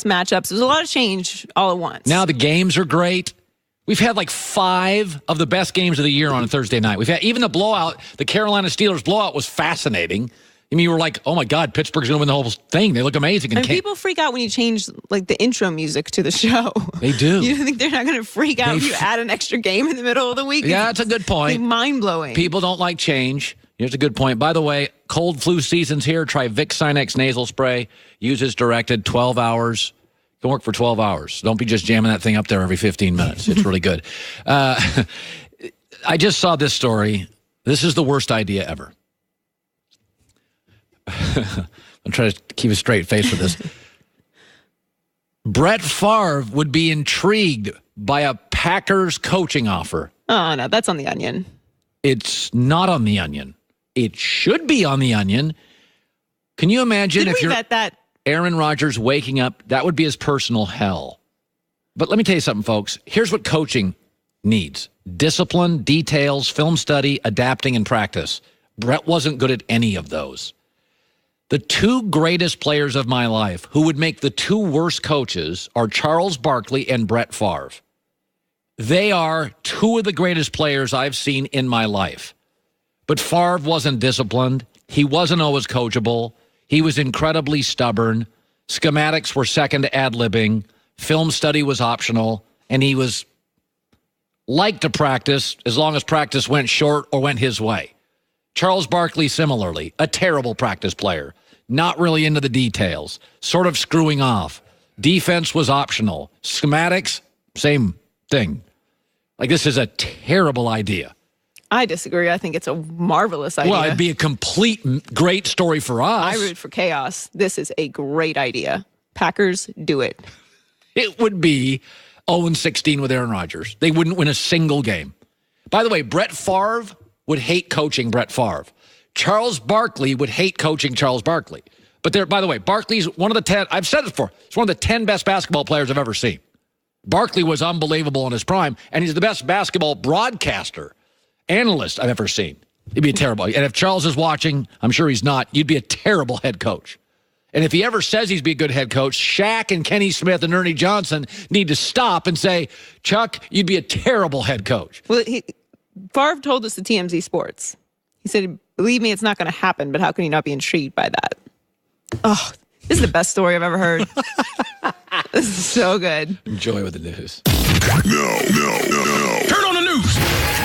matchups. There's a lot of change all at once. Now the games are great. We've had like 5 of the best games of the year on a Thursday night. We've had even the blowout, the Carolina Steelers blowout was fascinating. I mean, you were like, oh my God, Pittsburgh's going to win the whole thing. They look amazing. And people freak out when you change like the intro music to the show. They do. You think they're not going to freak out if you add an extra game in the middle of the week? Yeah, that's a good point. Like mind-blowing. People don't like change. Here's a good point. By the way, cold flu season's here. Try Vicks Sinex nasal spray. Use as directed, 12 hours. Can work for 12 hours. Don't be just jamming that thing up there every 15 minutes. It's really good. I just saw this story. This is the worst idea ever. I'm trying to keep a straight face with this. Brett Favre would be intrigued by a Packers coaching offer. Oh, no, that's on The Onion. It's not on The Onion. It should be on The Onion. Can you imagine if you're Aaron Rodgers waking up? That would be his personal hell. But let me tell you something, folks. Here's what coaching needs. Discipline, details, film study, adapting, and practice. Brett wasn't good at any of those. The 2 greatest players of my life who would make the 2 worst coaches are Charles Barkley and Brett Favre. They are 2 of the greatest players I've seen in my life. But Favre wasn't disciplined. He wasn't always coachable. He was incredibly stubborn. Schematics were second to ad-libbing. Film study was optional. And he was liked to practice as long as practice went short or went his way. Charles Barkley, similarly, a terrible practice player. Not really into the details. Sort of screwing off. Defense was optional. Schematics, same thing. Like, this is a terrible idea. I disagree. I think it's a marvelous idea. Well, it'd be a complete great story for us. I root for chaos. This is a great idea. Packers, do it. It would be 0-16 with Aaron Rodgers. They wouldn't win a single game. By the way, Brett Favre would hate coaching Brett Favre. Charles Barkley would hate coaching Charles Barkley. But there, by the way, Barkley's one of the 10, I've said it before, he's one of the 10 best basketball players I've ever seen. Barkley was unbelievable in his prime, and he's the best basketball broadcaster, analyst I've ever seen. It'd be a terrible. And if Charles is watching, I'm sure he's not, you'd be a terrible head coach. And if he ever says he's be a good head coach, Shaq and Kenny Smith and Ernie Johnson need to stop and say, Chuck, you'd be a terrible head coach. Well, Favre told us to TMZ Sports. He said, believe me, it's not going to happen, but how can you not be intrigued by that? Oh, this is the best story I've ever heard. This is so good. Enjoy with the news. No. Turn on the news.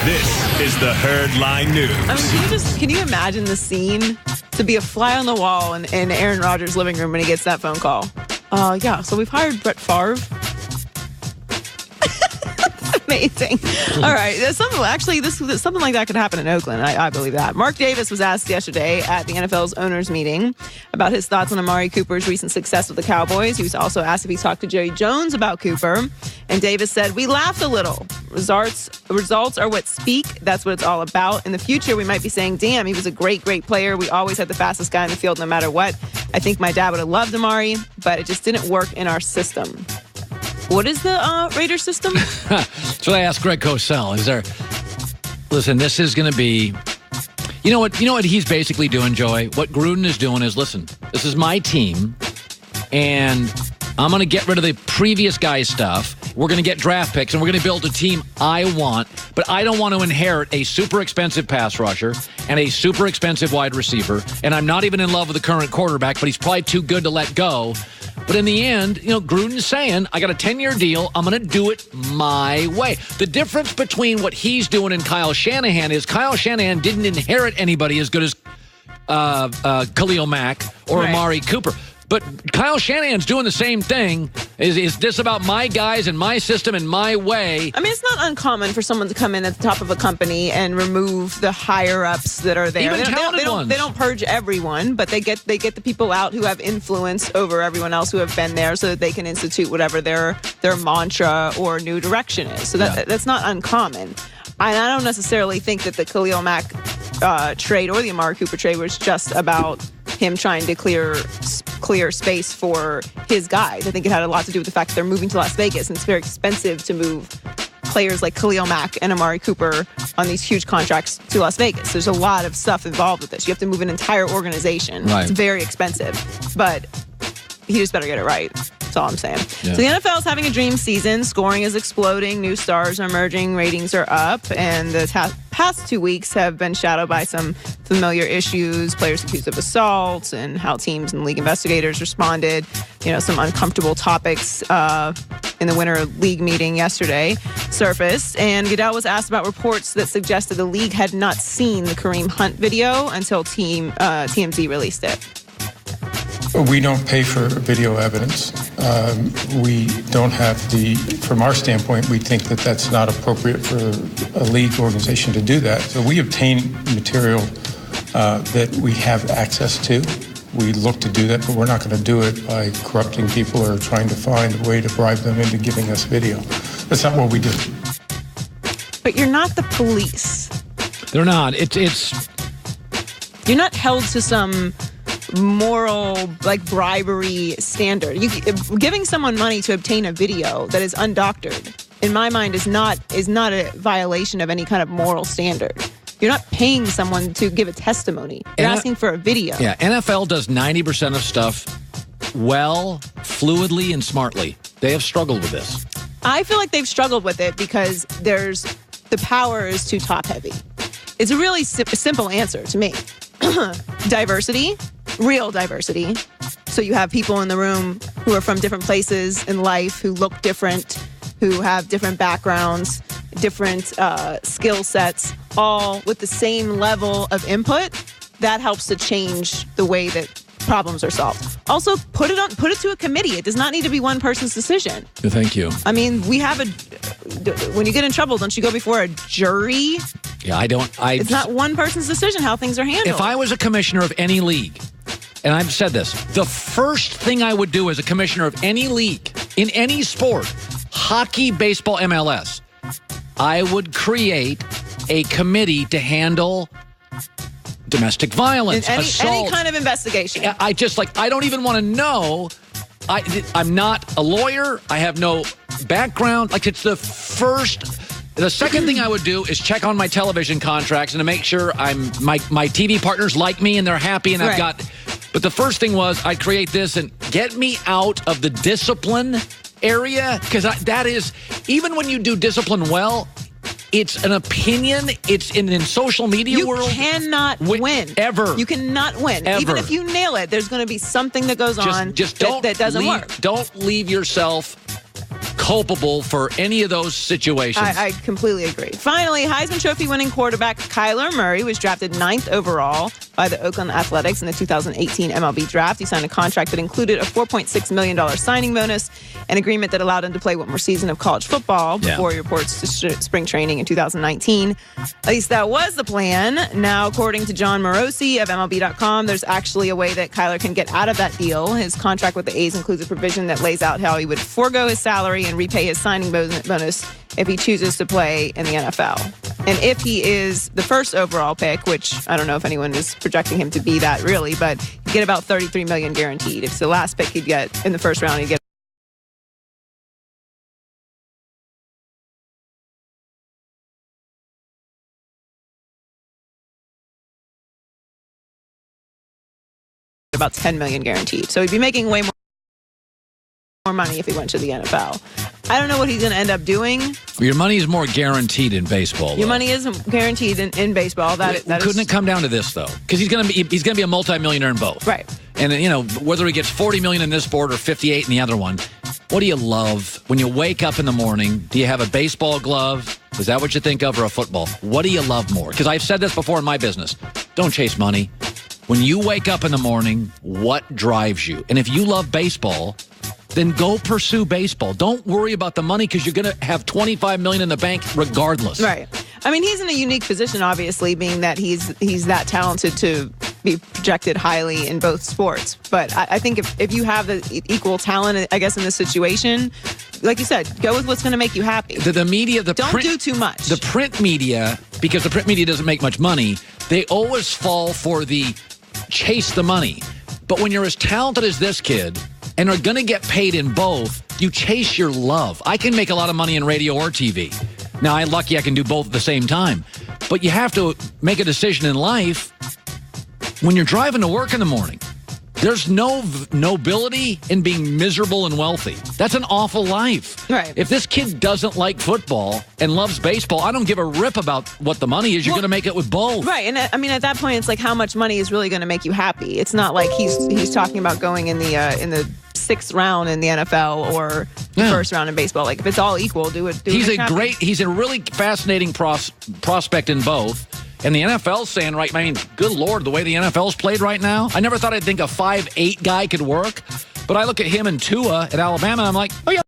This is the Herdline News. I mean, can you imagine the scene to be a fly on the wall in Aaron Rodgers' living room when he gets that phone call? Yeah, so we've hired Brett Favre. Amazing. All right. Something like that could happen in Oakland. I believe that. Mark Davis was asked yesterday at the NFL's owners meeting about his thoughts on Amari Cooper's recent success with the Cowboys. He was also asked if he talked to Jerry Jones about Cooper. And Davis said, we laughed a little. Results are what speak. That's what it's all about. In the future, we might be saying, damn, he was a great, great player. We always had the fastest guy in the field no matter what. I think my dad would have loved Amari, but it just didn't work in our system. What is the Raiders system? That's what I asked Greg Cosell. Listen, this is going to be, you know what he's basically doing, Joey? What Gruden is doing is, listen, this is my team, and I'm going to get rid of the previous guy's stuff. We're going to get draft picks, and we're going to build a team I want, but I don't want to inherit a super expensive pass rusher and a super expensive wide receiver, and I'm not even in love with the current quarterback, but he's probably too good to let go. But in the end, Gruden's saying, I got a 10-year deal. I'm going to do it my way. The difference between what he's doing and Kyle Shanahan is Kyle Shanahan didn't inherit anybody as good as Khalil Mack or Amari Cooper. But Kyle Shanahan's doing the same thing. Is this about my guys and my system and my way? I mean, it's not uncommon for someone to come in at the top of a company and remove the higher-ups that are there. Even talented ones. They don't purge everyone, but they get the people out who have influence over everyone else who have been there so that they can institute whatever their mantra or new direction is. So that's not uncommon. I don't necessarily think that the Khalil Mack trade or the Amari Cooper trade was just about him trying to clear space for his guys. I think it had a lot to do with the fact that they're moving to Las Vegas, and it's very expensive to move players like Khalil Mack and Amari Cooper on these huge contracts to Las Vegas. There's a lot of stuff involved with this. You have to move an entire organization. Right. It's very expensive, but he just better get it right. That's all I'm saying. Yeah. So the NFL is having a dream season. Scoring is exploding. New stars are emerging. Ratings are up. And the past 2 weeks have been shadowed by some familiar issues, players accused of assault, and how teams and league investigators responded. Some uncomfortable topics in the Winter League meeting yesterday surfaced. And Goodell was asked about reports that suggested the league had not seen the Kareem Hunt video until TMZ released it. We don't pay for video evidence. We don't have from our standpoint, we think that that's not appropriate for a league organization to do that. So we obtain material that we have access to. We look to do that, but we're not going to do it by corrupting people or trying to find a way to bribe them into giving us video. That's not what we do. But you're not the police. They're not. You're not held to some moral bribery standard. Giving someone money to obtain a video that is undoctored, in my mind, is not a violation of any kind of moral standard. You're not paying someone to give a testimony. You're asking for a video. Yeah, NFL does 90% of stuff well, fluidly, and smartly. They have struggled with this. I feel like they've struggled with it because the power is too top heavy. It's a really simple answer to me. Diversity, real diversity. So you have people in the room who are from different places in life, who look different, who have different backgrounds, different skill sets, all with the same level of input. That helps to change the way that problems are solved. Also, put it to a committee. It does not need to be one person's decision. Thank you. I mean, when you get in trouble, don't you go before a jury? Yeah, It's not one person's decision how things are handled. If I was a commissioner of any league, and I've said this, the first thing I would do as a commissioner of any league, in any sport, hockey, baseball, MLS, I would create a committee to handle domestic violence, assault. Any kind of investigation. I don't even want to know. I'm not a lawyer. I have no background. It's the second thing I would do is check on my television contracts and to make sure my TV partners like me and they're happy and I've got. But the first thing was I'd create this and get me out of the discipline area, because that is, even when you do discipline well, it's an opinion. It's in social media world. You cannot win. Ever. You cannot win. Ever. Even if you nail it, there's going to be something that goes on that doesn't work. Don't leave yourself culpable for any of those situations. I completely agree. Finally, Heisman Trophy winning quarterback Kyler Murray was drafted 9th overall by the Oakland Athletics in the 2018 MLB draft. He signed a contract that included a $4.6 million signing bonus, an agreement that allowed him to play one more season of college football before he reports to spring training in 2019. At least that was the plan. Now, according to John Morosi of MLB.com, there's actually a way that Kyler can get out of that deal. His contract with the A's includes a provision that lays out how he would forego his salary and repay his signing bonus if he chooses to play in the NFL. And if he is the first overall pick, which I don't know if anyone is projecting him to be that really, but he'd get about $33 million guaranteed. If it's the last pick he'd get in the first round, he'd get about $10 million guaranteed. So he'd be making way more money if he went to the NFL. I don't know what he's going to end up doing. Your money is more guaranteed in baseball. Your money isn't guaranteed in baseball. Couldn't it come down to this though? Because he's going to be a multimillionaire in both. Right. And whether he gets $40 million in this sport or $58 in the other one, what do you love when you wake up in the morning? Do you have a baseball glove? Is that what you think of, or a football? What do you love more? Because I've said this before in my business. Don't chase money. When you wake up in the morning, what drives you? And if you love baseball, then go pursue baseball. Don't worry about the money, because you're going to have $25 million in the bank regardless. Right. I mean, he's in a unique position, obviously, being that he's that talented to be projected highly in both sports. But I think if you have the equal talent, I guess, in this situation, like you said, go with what's going to make you happy. The media, don't do too much. The print media, because the print media doesn't make much money, they always fall for the chase the money. But when you're as talented as this kid and are going to get paid in both, you chase your love. I can make a lot of money in radio or TV. Now, I'm lucky I can do both at the same time. But you have to make a decision in life when you're driving to work in the morning. There's no nobility in being miserable and wealthy. That's an awful life. Right. If this kid doesn't like football and loves baseball, I don't give a rip about what the money is. You're going to make it with both. Right. And I mean, at that point, it's like how much money is really going to make you happy. It's not like he's talking about going in the 6th round in the NFL or the first round in baseball. Like, if it's all equal, do it. He's a really fascinating prospect in both. And the NFL's saying, right, I mean, good Lord, the way the NFL's played right now, I never thought I'd think a 5'8" guy could work. But I look at him and Tua at Alabama, and I'm like, oh, yeah.